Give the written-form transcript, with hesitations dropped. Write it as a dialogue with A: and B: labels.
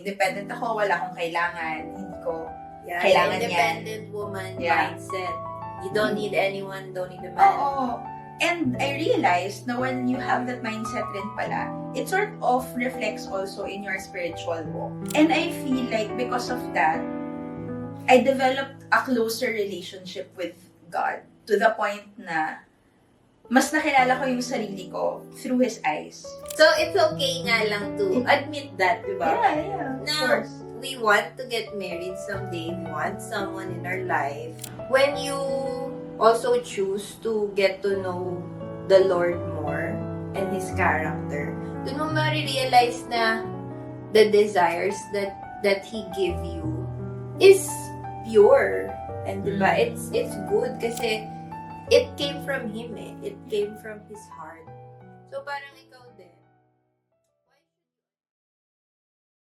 A: independent ako, wala akong kailangan, hindi ko
B: Yeah,
A: kailangan
B: independent woman
A: Yeah.
B: mindset. You don't need anyone, don't need a man.
A: Oo. And I realized na when you have that mindset rin pala, it sort of reflects also in your spiritual walk. And I feel like because of that, I developed a closer relationship with God to the point na mas nakilala ko yung sarili ko through His eyes.
B: So, it's okay nga lang to admit that, di ba?
A: Yeah, of
B: Now,
A: course.
B: we want to get married someday. We want someone in our life. When you also choose to get to know the Lord more and His character, dun mo ma-realize na the desires that He give you is pure. And diba, it's good kasi it came from Him eh. It came from His heart. So parang ikaw din.